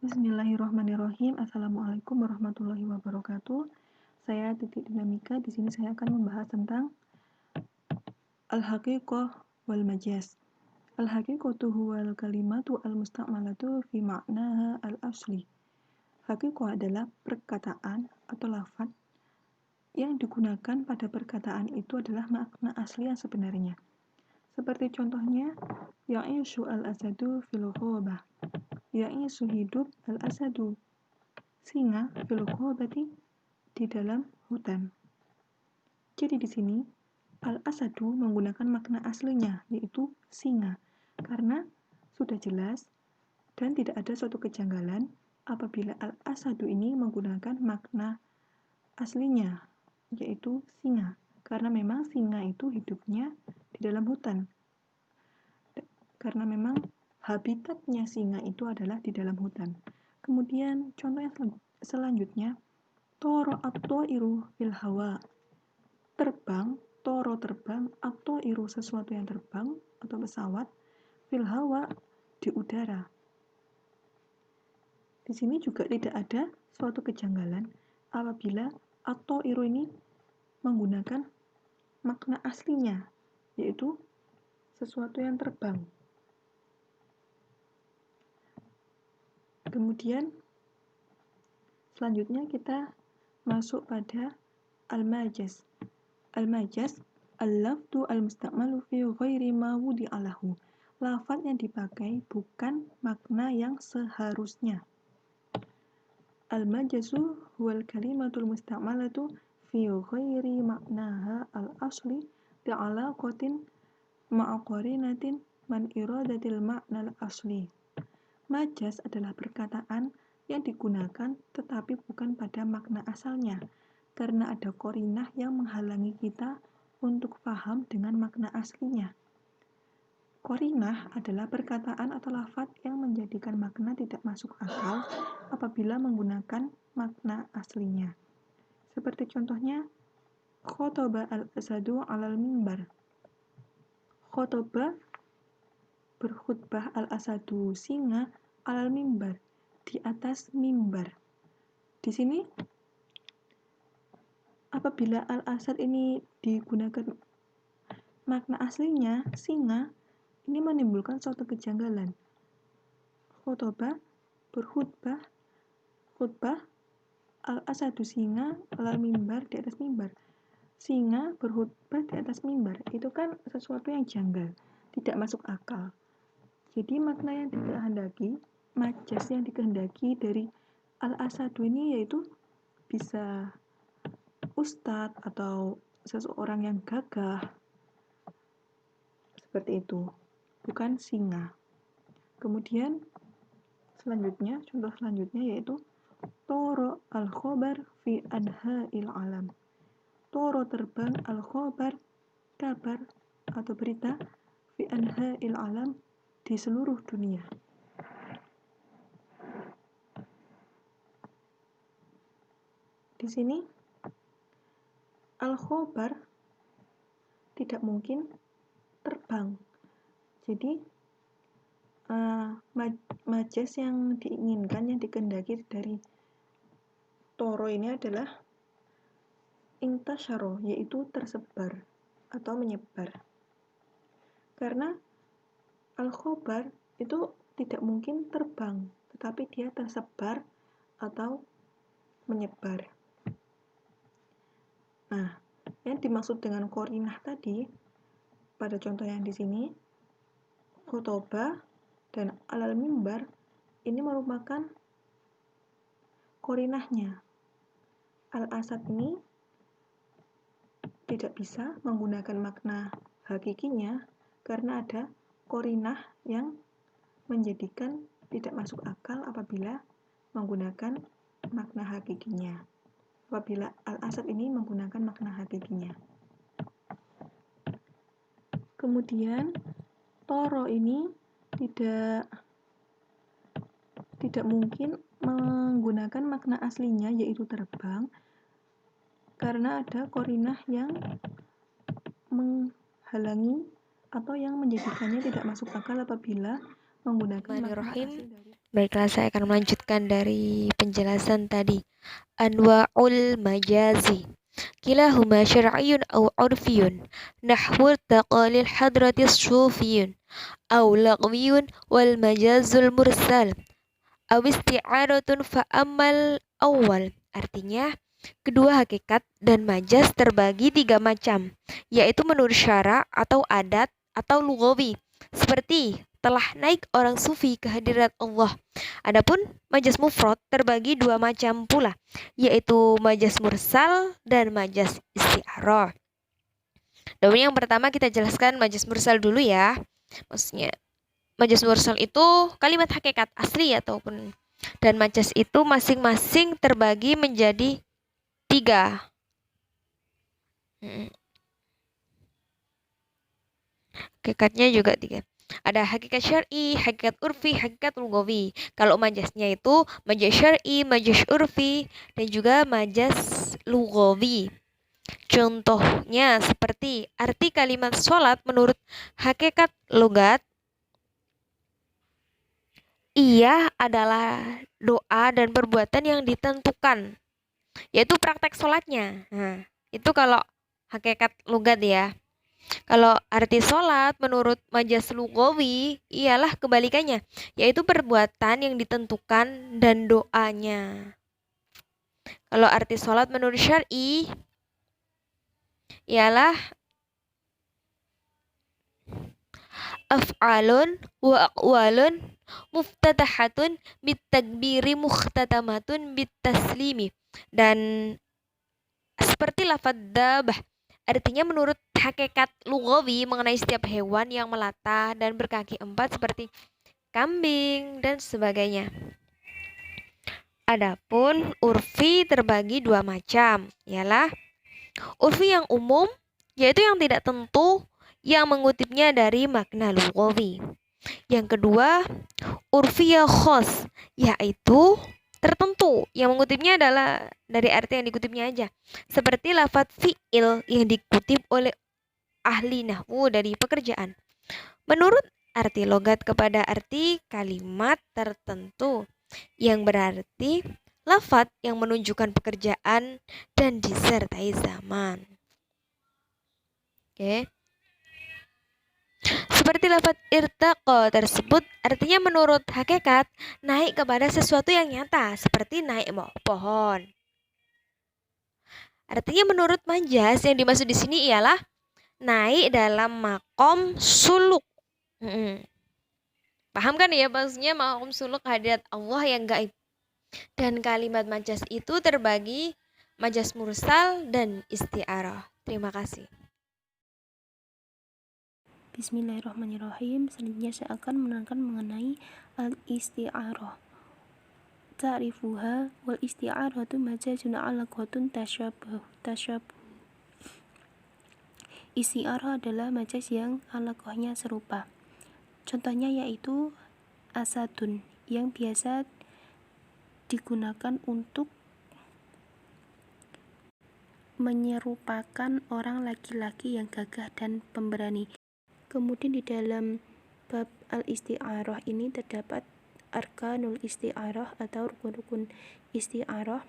Bismillahirrahmanirrahim. Assalamualaikum warahmatullahi wabarakatuh. Saya Titik Dinamika. Di sini saya akan membahas tentang al-haqiqah wal majaz. Al-haqiqatu huwal kalimatu al-musta'malatu fi ma'naha al-asli. Haqiqah adalah perkataan atau lafaz yang digunakan pada perkataan itu adalah makna asli yang sebenarnya. Seperti contohnya, ya'ishu al-asadu fil ghobah. Yaitu hidup al-asadu, singa, fil ghobati, di dalam hutan. Jadi di sini al-asadu menggunakan makna aslinya, yaitu singa, karena sudah jelas dan tidak ada suatu kejanggalan apabila al-asadu ini menggunakan makna aslinya, yaitu singa, karena memang singa itu hidupnya di dalam hutan. Karena memang habitatnya singa itu adalah di dalam hutan. Kemudian contoh yang selanjutnya, toro at-toiru fil hawa. Terbang, toro terbang, at-toiru sesuatu yang terbang atau pesawat, fil hawa di udara. Di sini juga tidak ada suatu kejanggalan apabila at-toiru ini menggunakan makna aslinya, yaitu sesuatu yang terbang. Kemudian selanjutnya kita masuk pada al-majaz. Al-majaz al-lafdu al-musta'malu fi ghairi ma wudi'a lahu. Lafaz yang dipakai bukan makna yang seharusnya. Al-majazu huwal kalimatul musta'malatu fi ghairi ma'naha al-asli li'alaqatin ma'a qarinatin man iradatil ma'na al-asli. Majaz adalah perkataan yang digunakan tetapi bukan pada makna asalnya, karena ada qarinah yang menghalangi kita untuk paham dengan makna aslinya. Qarinah adalah perkataan atau lafaz yang menjadikan makna tidak masuk akal apabila menggunakan makna aslinya. Seperti contohnya, khotoba al-asadu 'alal mimbar. Khotoba berkhutbah al-asadu, singa, alal mimbar, di atas mimbar. Di sini apabila al-asad ini digunakan makna aslinya singa, ini menimbulkan suatu kejanggalan. Khutbah berkhutbah, khutbah al-asadu singa, alal mimbar, di atas mimbar. Singa berkhutbah di atas mimbar. Itu kan sesuatu yang janggal, tidak masuk akal. Jadi makna yang dikehendaki, majaz yang dikehendaki dari al-asadu ini yaitu bisa ustadz atau seseorang yang gagah, seperti itu, bukan singa. Kemudian selanjutnya, contoh selanjutnya yaitu toro al-khobar fi anha'il alam. Toro terbang, al-khobar kabar atau berita, fi anha'il alam, di seluruh dunia. Di sini al-khobar tidak mungkin terbang. Jadi majaz yang diinginkan, yang dikehendaki dari toro ini adalah intasyaro, yaitu tersebar atau menyebar. Karena al-khobar itu tidak mungkin terbang, tetapi dia tersebar atau menyebar. Nah, yang dimaksud dengan qarinah tadi pada contoh yang di sini, khutbah dan alal mimbar, ini merupakan qarinahnya. Al-asad ini tidak bisa menggunakan makna hakikinya karena ada qarinah yang menjadikan tidak masuk akal apabila menggunakan makna hakikinya. Apabila al-asad ini menggunakan makna hakikinya. Kemudian toro ini tidak mungkin menggunakan makna aslinya yaitu terbang karena ada qarinah yang menghalangi atau yang menjadikannya tidak masuk akal apabila menggunakan makna asli dari Baiklah, saya akan melanjutkan dari penjelasan tadi. Anwa'ul majazi. Kilahuma syar'iyyun aw 'urfiyyun. Nahwu taqalil hadratis sufiyun. Aw lagwiyun wal majazul mursal. Aw isti'aratun fa ammal awal. Artinya, kedua hakikat dan majaz terbagi 3 macam, yaitu menurut syara atau adat atau lugawi, seperti telah naik orang sufi ke hadirat Allah. Adapun majaz mufrad terbagi 2 macam pula, yaitu majaz mursal dan majaz isti'arah. Dan yang pertama kita jelaskan majaz mursal dulu ya. Maksudnya majaz mursal itu kalimat hakikat asli ataupun dan majaz itu masing-masing terbagi menjadi 3. Hakikatnya juga 3. Ada hakikat syar'i, hakikat urfi, hakikat lugawi. Kalau majaznya itu majaz syar'i, majaz urfi, dan juga majaz lugawi. Contohnya seperti arti kalimat sholat menurut hakikat logat, ia adalah doa dan perbuatan yang ditentukan, yaitu praktek sholatnya. Nah, itu kalau hakikat logat ya. Kalau arti sholat menurut majaz lugawi ialah kebalikannya, yaitu perbuatan yang ditentukan dan doanya. Kalau arti sholat menurut syar'i ialah af'alun wa aqwalun muftatahatun bitakbiri mukhtatamatun bitaslimi. Dan seperti lafadz dabah, artinya menurut hakikat lugawi mengenai setiap hewan yang melata dan berkaki 4 seperti kambing dan sebagainya. Adapun urfi terbagi 2 macam, ialah urfi yang umum, yaitu yang tidak tentu, yang mengutipnya dari makna lugawi. Yang kedua, urfiyah khos, yaitu tertentu, yang mengutipnya adalah dari arti yang dikutipnya aja. Seperti lafadz fi'il yang dikutip oleh ahli nahwu dari pekerjaan. Menurut arti logat kepada arti kalimat tertentu, yang berarti lafadz yang menunjukkan pekerjaan dan disertai zaman. Oke. Seperti lafadz irtaqa tersebut artinya menurut hakikat naik kepada sesuatu yang nyata, seperti naik pohon. Artinya menurut majaz yang dimaksud di sini ialah naik dalam makom suluk. Paham kan ya, maksudnya makom suluk hadirat Allah yang gaib. Dan kalimat majaz itu terbagi majaz mursal dan isti'arah. Terima kasih. Bismillahirrahmanirrahim. Selanjutnya saya akan menerangkan mengenai al-isti'arah. Ta'rifuha wal isti'aratu majazun alaqatun tasyabuh. Isti'arah adalah majaz yang alaqahnya serupa. Contohnya yaitu asadun yang biasa digunakan untuk menyerupakan orang laki-laki yang gagah dan pemberani. Kemudian di dalam bab al-isti'arah ini terdapat arkanul isti'arah atau rukun-rukun isti'arah.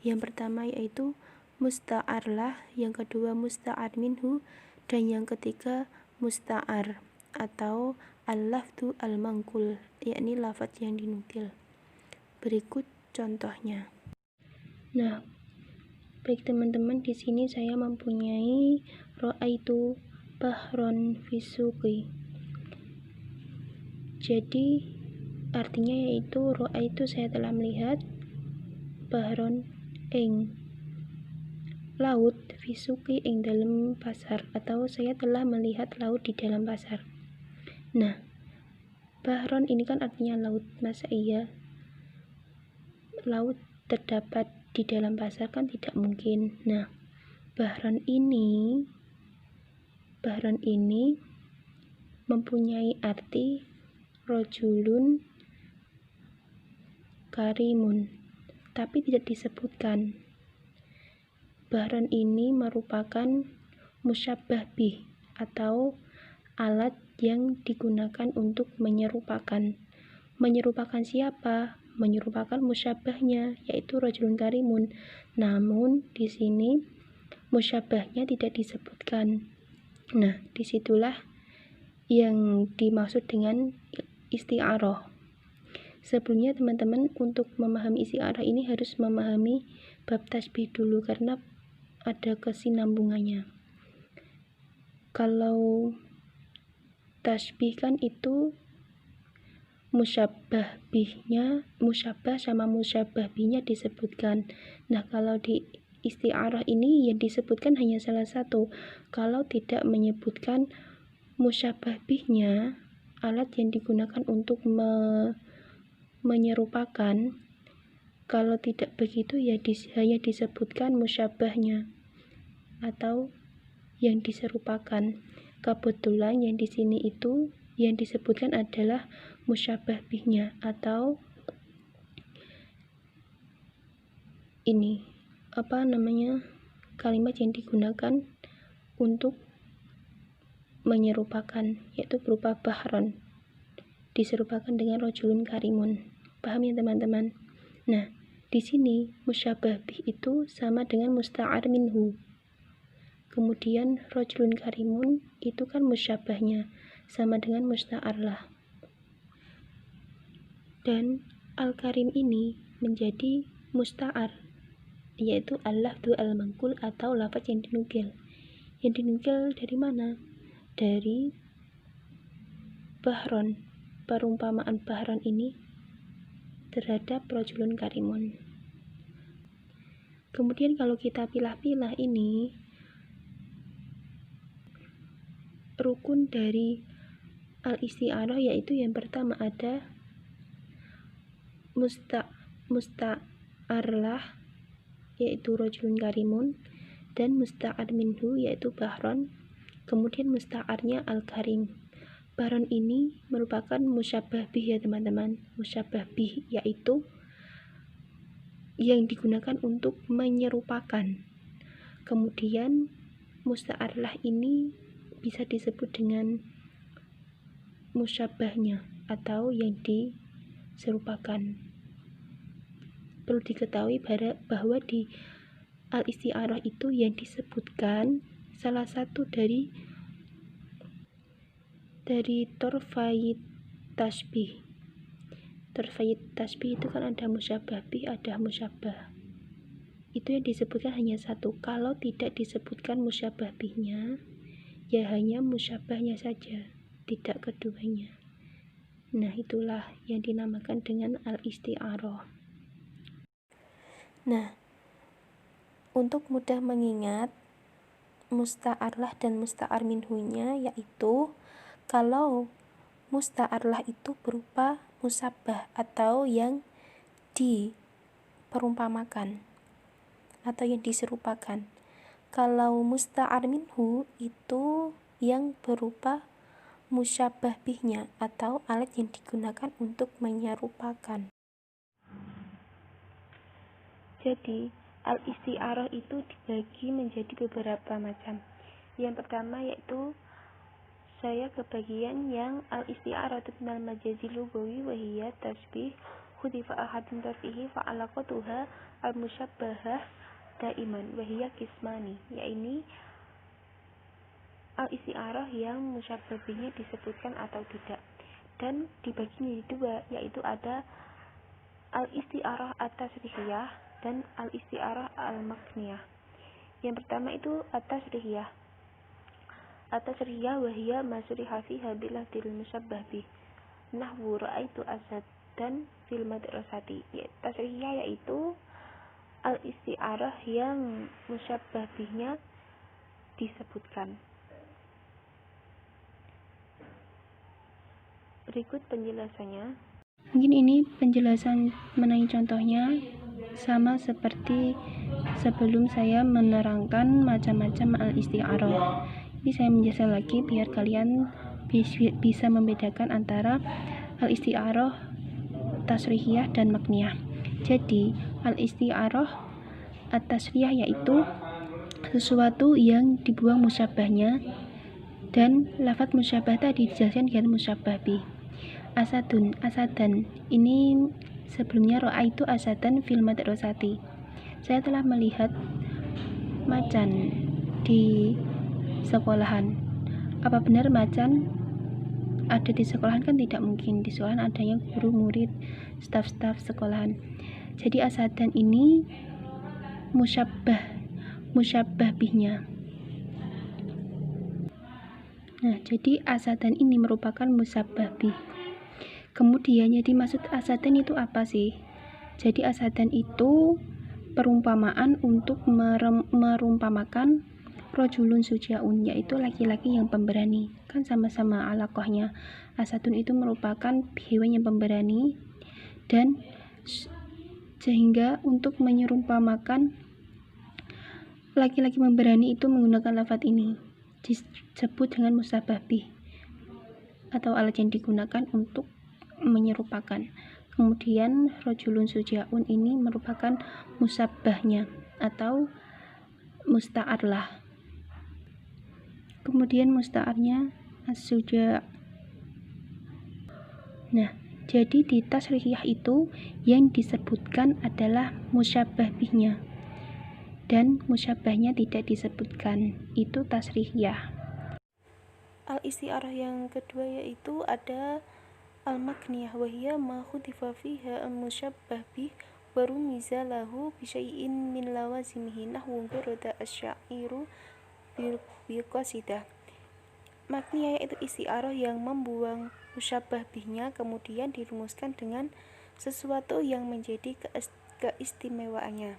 Yang pertama yaitu musta'arlah, yang kedua musta'ar minhu, dan yang ketiga musta'ar atau al-lafdu al-mangkul, yakni lafadz yang dinukil. Berikut contohnya. Nah, baik teman-teman, di sini saya mempunyai ra'aitu bahron fisuqi. Jadi artinya yaitu ra'aitu saya telah melihat bahron ing laut fisuqi ing dalam pasar, atau saya telah melihat laut di dalam pasar. Nah, bahron ini kan artinya laut, masa iya laut terdapat di dalam pasar? Kan tidak mungkin. Nah, bahron ini mempunyai arti rojulun karimun, tapi tidak disebutkan. Bahron ini merupakan musyabbah bih atau alat yang digunakan untuk menyerupakan. Menyerupakan siapa? Menyerupakan musyabahnya, yaitu rajulun karimun. Namun di sini musyabahnya tidak disebutkan. Nah, disitulah yang dimaksud dengan isti'arah. Sebelumnya teman-teman untuk memahami isti'arah ini harus memahami bab tasbih dulu karena ada kesinambungannya. Kalau tasbih kan itu musyabah sama musyabah bihnya disebutkan. Nah, kalau di isti'arah ini yang disebutkan hanya salah satu. Kalau tidak menyebutkan musyabah bihnya, alat yang digunakan untuk menyerupakan, kalau tidak begitu ya hanya disebutkan musyabahnya atau yang diserupakan. Kebetulan yang di sini itu yang disebutkan adalah musyabah bihnya atau ini kalimat yang digunakan untuk menyerupakan, yaitu berupa bahron, diserupakan dengan rajulun karimun. Paham ya teman-teman? Nah, di sini musyabah bih itu sama dengan musta'ar minhu. Kemudian rajulun karimun itu kan musyabahnya sama dengan musta'ar lah. Dan al-karim ini menjadi musta'ar, yaitu al-lafdu al-manqul atau lafaz yang dinukil. Yang dinukil dari mana? Dari bahron, perumpamaan bahron ini terhadap rajulun karimun. Kemudian kalau kita pilah-pilah ini rukun dari al-isti'arah, yaitu yang pertama ada musta'arlah yaitu rajulun karimun, dan musta'ar minhu yaitu bahron, kemudian musta'arnya al-karim. Bahron ini merupakan musyabah bih ya teman-teman. Musyabah bih yaitu yang digunakan untuk menyerupakan. Kemudian musta'arlah ini bisa disebut dengan musyabahnya atau yang diserupakan. Perlu diketahui bahwa di al-isti'arah itu yang disebutkan salah satu dari torfayit tasbih. Torfayit tasbih itu kan ada musyabah bih, ada musyabah. Itu yang disebutkan hanya satu. Kalau tidak disebutkan musyabah bihnya, ya hanya musyabahnya saja, tidak keduanya. Nah, itulah yang dinamakan dengan al-isti'arah. Nah, untuk mudah mengingat musta'arlah dan musta'ar minhunya, yaitu kalau musta'arlah itu berupa musabbah atau yang diperumpamakan atau yang diserupakan. Kalau musta'ar minhu itu yang berupa musyabah bihnya atau alat yang digunakan untuk menyerupakan. Jadi al-isti'arah itu dibagi menjadi beberapa macam. Yang pertama yaitu saya kebagian yang al-isti'arah minal majazi lugawi wa hiya tasbih khudifa ahadun tarfihi fa alaqatuha al-musyabbahah daiman wa hiya qismani, yaitu al-isti'arah yang musyabah bihnya disebutkan atau tidak, dan dibagi menjadi dua, yaitu ada al-isti'arah at-tasrihiyah dan al-isti'arah al-makniyah. Yang pertama itu at-tasrihiyah. At-tasrihiyah wa hiya ma suriha fiha bil musyabbah bih nahwu ra'aitu asad dan fil madrasati. Tasrihiyah yaitu al-isti'arah yang musyabah bihnya disebutkan. Berikut penjelasannya. Mungkin ini penjelasan mengenai contohnya sama seperti sebelum saya menerangkan macam-macam al-isti'arah. Ini saya menjelaskan lagi biar kalian bisa membedakan antara al-isti'arah tasrihiyah dan makniyah. Jadi al-isti'arah at-tasrihiyah yaitu sesuatu yang dibuang musyabahnya, dan lafaz musyabah tadi dijelaskan dengan musyabah bih. Asadan. Ini sebelumnya ra'aitu asadan fil madrasati. Saya telah melihat macan di sekolahan. Apa benar macan ada di sekolahan? Kan tidak mungkin. Di sekolahan adanya guru, murid, staf-staf sekolahan. Jadi asadan ini musyabbah bihnya. Nah, jadi asadan ini merupakan musyabbah bih. Kemudian yang dimaksud asadan itu apa sih? Jadi asadan itu perumpamaan untuk merumpamakan rojulun sujaun, yaitu laki-laki yang pemberani. Kan sama-sama alaqahnya. Asadun itu merupakan hewan yang pemberani, dan sehingga untuk menyerumpamakan laki-laki pemberani itu menggunakan lafaz ini disebut dengan musyabbah bih, atau alat yang digunakan untuk menyerupakan. Kemudian rojulun sujaun ini merupakan musyabbahnya atau musta'ar lah. Kemudian musta'arnya as-suja'. Nah, jadi di tasrihiyah itu yang disebutkan adalah musyabbah bihnya, dan musyabbahnya tidak disebutkan. Itu tasrihiyah. Al-isti'arah yang kedua yaitu ada al-makniyah, wahiyya ma khutifa fiha al-musyabbah bih wa rumiza lahu bi syai'in min lawazimihi nahwu gharada asy-syairu bi qasidah. Makniyah yaitu isti'arah yang membuang musyabbah bihnya kemudian dirumuskan dengan sesuatu yang menjadi keistimewaannya.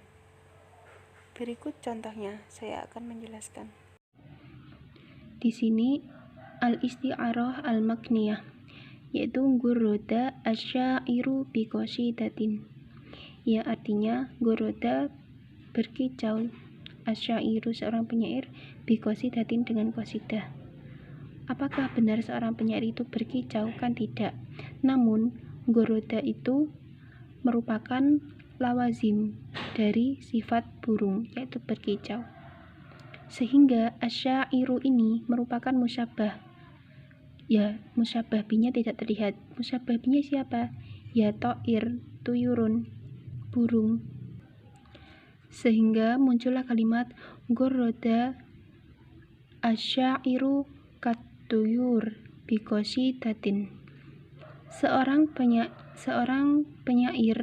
Berikut contohnya, saya akan menjelaskan. Di sini al-isti'arah al-makniyah yaitu goroda asyairu bi qasidatin. Ya, artinya goroda berkicau, asyairu seorang penyair, bi qasidatin dengan qasidah. Apakah benar seorang penyair itu berkicau? Kan tidak. Namun goroda itu merupakan lawazim dari sifat burung, yaitu berkicau. Sehingga asyairu ini merupakan musyabbah. Ya, musyabbah bihnya tidak terlihat. Musyabbah bihnya siapa? Ya, ta'ir, tuyurun, burung. Sehingga muncullah kalimat goroda asyairu katuyur bi qasidatin. Seorang penyair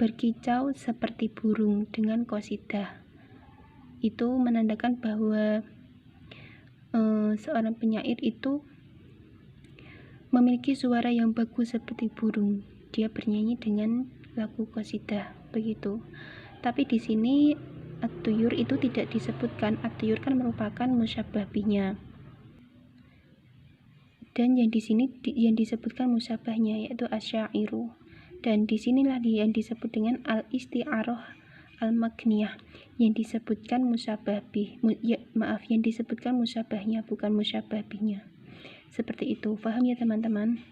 berkicau seperti burung dengan qasidah. Itu menandakan bahwa seorang penyair itu memiliki suara yang bagus seperti burung. Dia bernyanyi dengan lagu qasidah, begitu. Tapi di sini at-tuyur itu tidak disebutkan. At-tuyur kan merupakan musyabbah bihnya. Dan yang di sini yang disebutkan musyabbahnya yaitu asyairu. Dan di sinilah yang disebut dengan al-isti'arah al-makniyah, yang disebutkan musyabbah bih. Yang disebutkan musyabbahnya, bukan musyabbah bihnya. Seperti itu. Paham ya teman-teman?